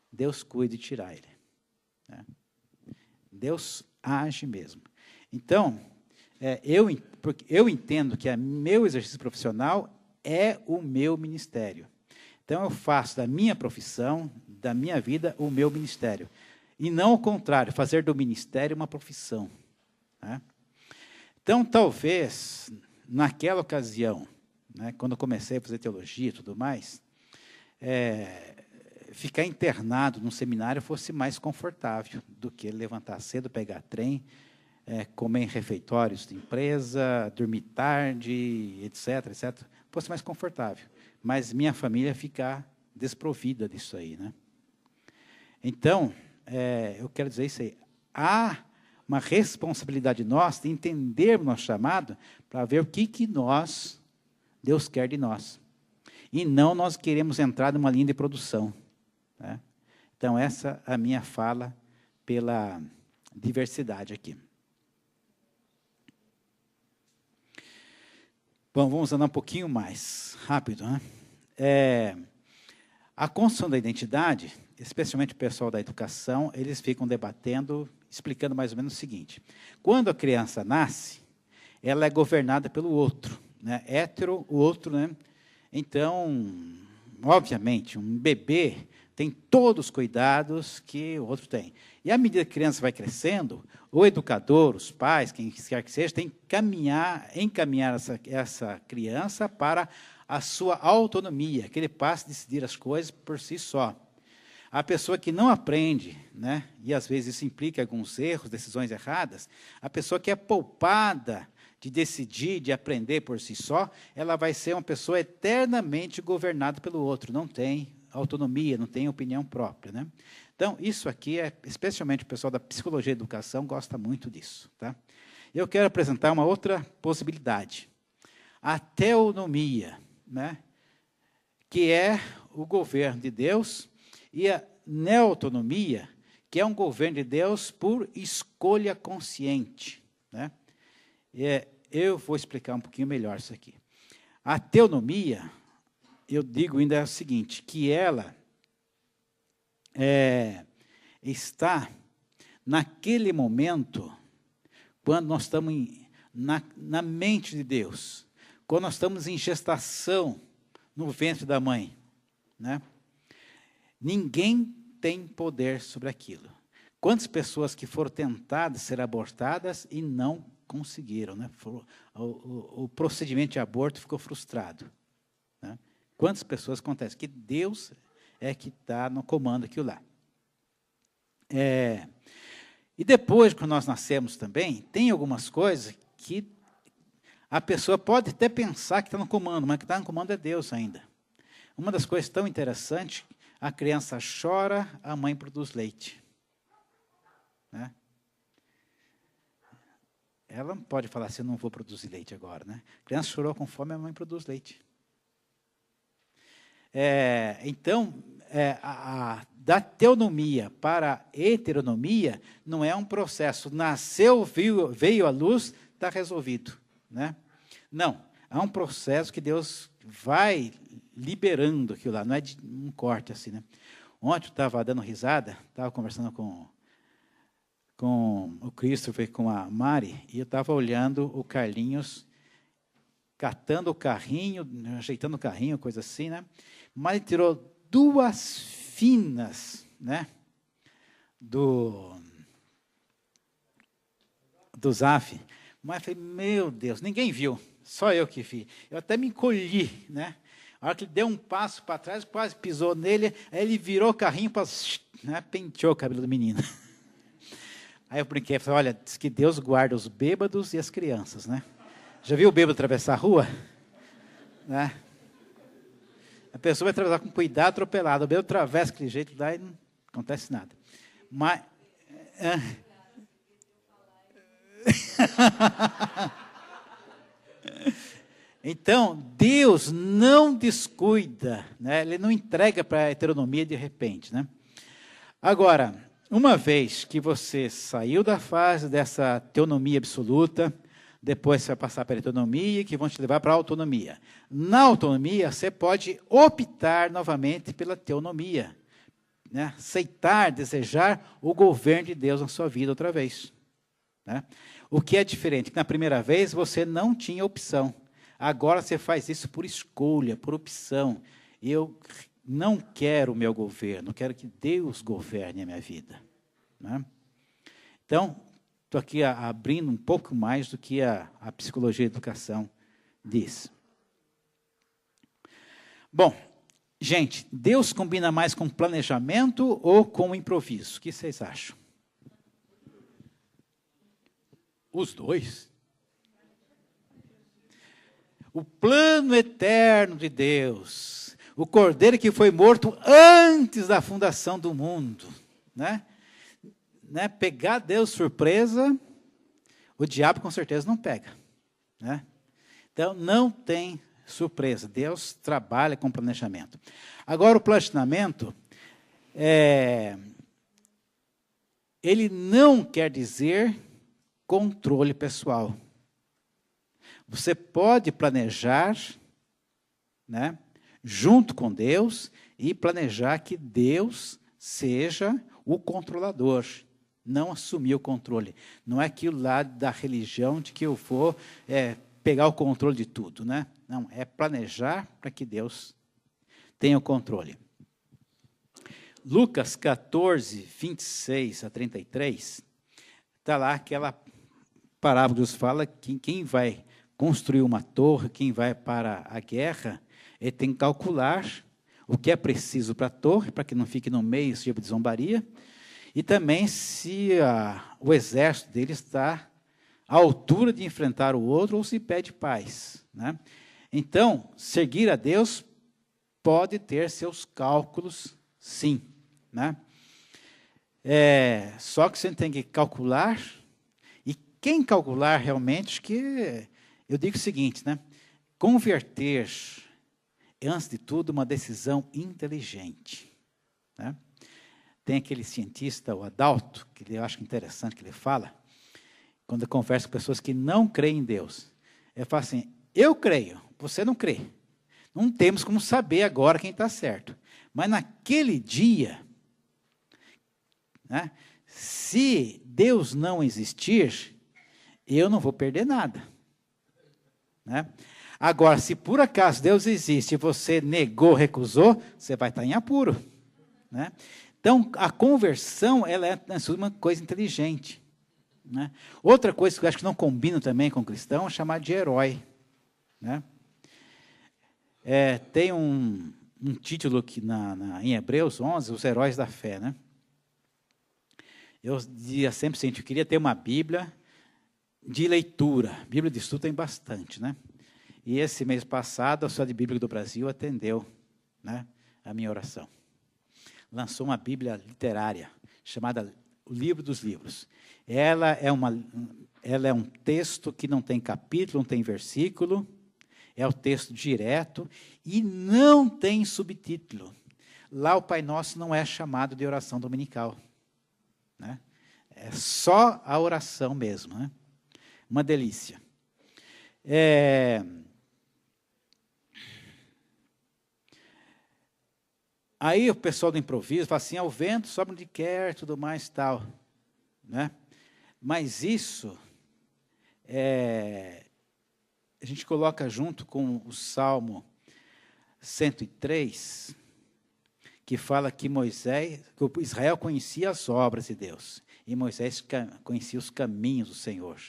Deus cuida de tirar ele. Né? Deus age mesmo. Então, eu entendo que meu exercício profissional é o meu ministério. Então, eu faço da minha profissão, da minha vida, o meu ministério. E não o contrário, fazer do ministério uma profissão. Né? Então, talvez, naquela ocasião, né, quando eu comecei a fazer teologia e tudo mais, ficar internado num seminário fosse mais confortável do que levantar cedo, pegar trem, comer em refeitórios de empresa, dormir tarde, etc., etc., fosse mais confortável. Mas minha família ficar desprovida disso aí. Né? Então, eu quero dizer isso aí. Há uma responsabilidade nossa de entender o nosso chamado para ver o que Deus quer de nós. E não nós queremos entrar numa linha de produção. Né? Então, essa é a minha fala pela diversidade aqui. Bom, vamos andar um pouquinho mais rápido. Né? A construção da identidade, especialmente o pessoal da educação, eles ficam debatendo, explicando mais ou menos o seguinte. Quando a criança nasce, ela é governada pelo outro. Né? Hétero, o outro. Né? Então, obviamente, um bebê tem todos os cuidados que o outro tem. E à medida que a criança vai crescendo, o educador, os pais, quem quer que seja, tem que encaminhar essa criança para a sua autonomia, que ele passe a decidir as coisas por si só. A pessoa que não aprende, né, e às vezes isso implica alguns erros, decisões erradas, a pessoa que é poupada de decidir, de aprender por si só, ela vai ser uma pessoa eternamente governada pelo outro, não tem autonomia, não tem opinião própria. Né? Então, isso aqui, especialmente o pessoal da psicologia e educação, gosta muito disso. Tá? Eu quero apresentar uma outra possibilidade. A teonomia, né? Que é o governo de Deus, e a neotonomia, que é um governo de Deus por escolha consciente. Né? Eu vou explicar um pouquinho melhor isso aqui. A teonomia, eu digo ainda é o seguinte, que ela está naquele momento, quando nós estamos na mente de Deus, quando nós estamos em gestação no ventre da mãe, né? Ninguém tem poder sobre aquilo. Quantas pessoas que foram tentadas ser abortadas e não conseguiram, né? O procedimento de aborto ficou frustrado, né? Quantas pessoas acontece? Que Deus é que está no comando aquilo lá. E depois, quando nós nascemos também, tem algumas coisas que a pessoa pode até pensar que está no comando, mas que está no comando é Deus ainda. Uma das coisas tão interessantes, a criança chora, a mãe produz leite, né? Ela não pode falar assim, eu não vou produzir leite agora, né? A criança chorou com fome, a mãe produz leite. Então, da teonomia para a heteronomia, não é um processo, nasceu, veio à luz, está resolvido, né? Não, é um processo que Deus vai liberando aquilo lá, não é de um corte assim, né? Ontem eu estava dando risada, estava conversando com o Christopher, com a Mari, e eu estava olhando o Carlinhos catando o carrinho, ajeitando o carrinho, coisa assim, né? Mas ele tirou 2 finas, né? Do Zaf. Mas eu falei, meu Deus, ninguém viu, só eu que vi. Eu até me encolhi, né? A hora que ele deu um passo para trás, quase pisou nele, aí ele virou o carrinho, né? Penteou o cabelo do menino. Aí eu brinquei, falei, olha, diz que Deus guarda os bêbados e as crianças, né? Já viu o bêbado atravessar a rua? Né? A pessoa vai atravessar com cuidado, atropelado. O bêbado atravessa aquele jeito lá e não acontece nada. Mas... Então, Deus não descuida, né? Ele não entrega para a heteronomia de repente, né? Agora, uma vez que você saiu da fase dessa teonomia absoluta, depois você vai passar para a heteronomia, que vão te levar para a autonomia. Na autonomia, você pode optar novamente pela teonomia, né? Aceitar, desejar o governo de Deus na sua vida outra vez, né? O que é diferente, que na primeira vez você não tinha opção. Agora você faz isso por escolha, por opção. Eu não quero o meu governo, quero que Deus governe a minha vida, né? Então, estou aqui abrindo um pouco mais do que a psicologia e a educação diz. Bom, gente, Deus combina mais com planejamento ou com improviso? O que vocês acham? Os dois. O plano eterno de Deus, o cordeiro que foi morto antes da fundação do mundo, né? Pegar Deus surpresa, o diabo com certeza não pega, né? Então, não tem surpresa, Deus trabalha com planejamento. Agora, o planejamento, ele não quer dizer controle pessoal. Você pode planejar, né, junto com Deus e planejar que Deus seja o controlador, não assumir o controle. Não é aquilo lá da religião de que eu vou pegar o controle de tudo, né? Não, é planejar para que Deus tenha o controle. Lucas 14, 26 a 33, está lá aquela parábola que Deus fala que quem vai construir uma torre, quem vai para a guerra, ele tem que calcular o que é preciso para a torre, para que não fique no meio esse tipo de zombaria, e também se o exército dele está à altura de enfrentar o outro ou se pede paz, né? Então, seguir a Deus pode ter seus cálculos, sim, né? Só que você tem que calcular, e quem calcular realmente, que eu digo o seguinte, né? Converter é, antes de tudo, uma decisão inteligente, né? Tem aquele cientista, o Adalto, que eu acho interessante que ele fala, quando eu converso com pessoas que não creem em Deus. Ele fala assim, eu creio, você não crê. Não temos como saber agora quem está certo. Mas naquele dia, né, Se Deus não existir, eu não vou perder nada. Né? Agora, se por acaso Deus existe e você negou, recusou, você vai estar em apuro. Né? Então, a conversão ela é uma coisa inteligente. Né? Outra coisa que eu acho que não combina também com o cristão é chamar de herói. Né? Tem um título aqui em Hebreus 11, os heróis da fé. Né? Eu dizia sempre assim, eu queria ter uma Bíblia de leitura. Bíblia de estudo tem bastante. Né? E esse mês passado, a Sociedade Bíblica do Brasil atendeu, né, a minha oração. Lançou uma Bíblia literária, chamada O Livro dos Livros. Ela é um texto que não tem capítulo, não tem versículo, é o texto direto e não tem subtítulo. Lá o Pai Nosso não é chamado de oração dominical. Né? É só a oração mesmo. Né? Uma delícia. Aí o pessoal do improviso fala assim, o vento sobe onde quer, tudo mais tal. Né? Mas isso, a gente coloca junto com o Salmo 103, que fala que que Israel conhecia as obras de Deus, e Moisés conhecia os caminhos do Senhor.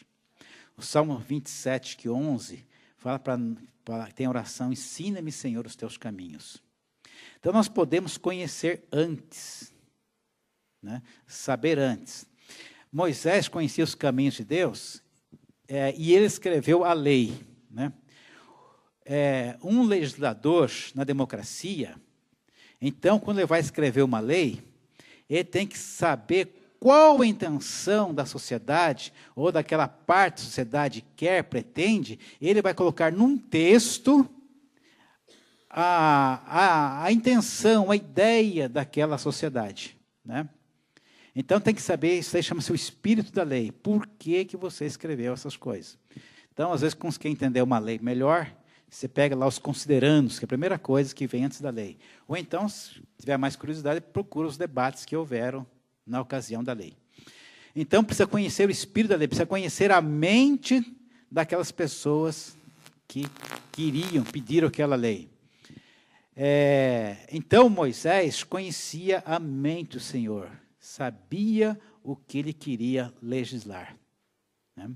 O Salmo 27, 11, fala tem oração, ensina-me, Senhor, os teus caminhos. Então, nós podemos conhecer antes, né? Saber antes. Moisés conhecia os caminhos de Deus e ele escreveu a lei. Né? Um legislador na democracia, então, quando ele vai escrever uma lei, ele tem que saber qual a intenção da sociedade, ou daquela parte da sociedade pretende, ele vai colocar num texto a intenção, a ideia daquela sociedade. Né? Então, tem que saber, isso aí chama-se o espírito da lei. Por que você escreveu essas coisas? Então, às vezes, quando você quer entender uma lei melhor, você pega lá os considerandos, que é a primeira coisa que vem antes da lei. Ou então, se tiver mais curiosidade, procura os debates que houveram na ocasião da lei. Então, precisa conhecer o espírito da lei, precisa conhecer a mente daquelas pessoas que pediram aquela lei. Então, Moisés conhecia a mente do Senhor, sabia o que ele queria legislar. Né?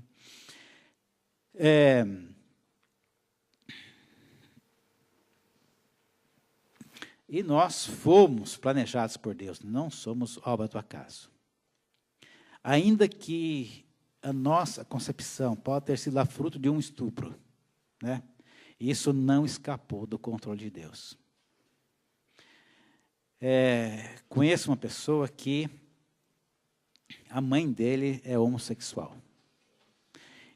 E nós fomos planejados por Deus, não somos obra do acaso. Ainda que a nossa concepção pode ter sido lá fruto de um estupro, né? Isso não escapou do controle de Deus. Conheço uma pessoa que a mãe dele é homossexual.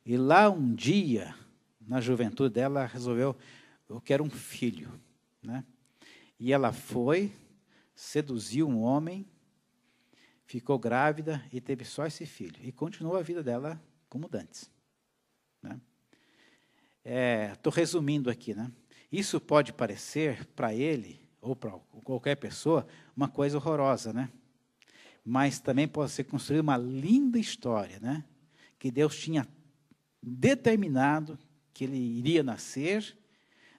E lá um dia, na juventude dela, resolveu, eu quero um filho. Né? E ela foi, seduziu um homem, ficou grávida e teve só esse filho. E continuou a vida dela como dantes. Né? Estou resumindo aqui. Né? Isso pode parecer para ele, ou para qualquer pessoa, uma coisa horrorosa, né? Mas também pode ser construída uma linda história, né? Que Deus tinha determinado que ele iria nascer,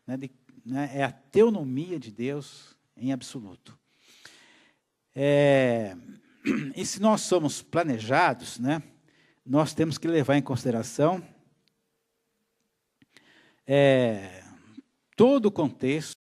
né? É a teonomia de Deus em absoluto. E se nós somos planejados, né? Nós temos que levar em consideração todo o contexto,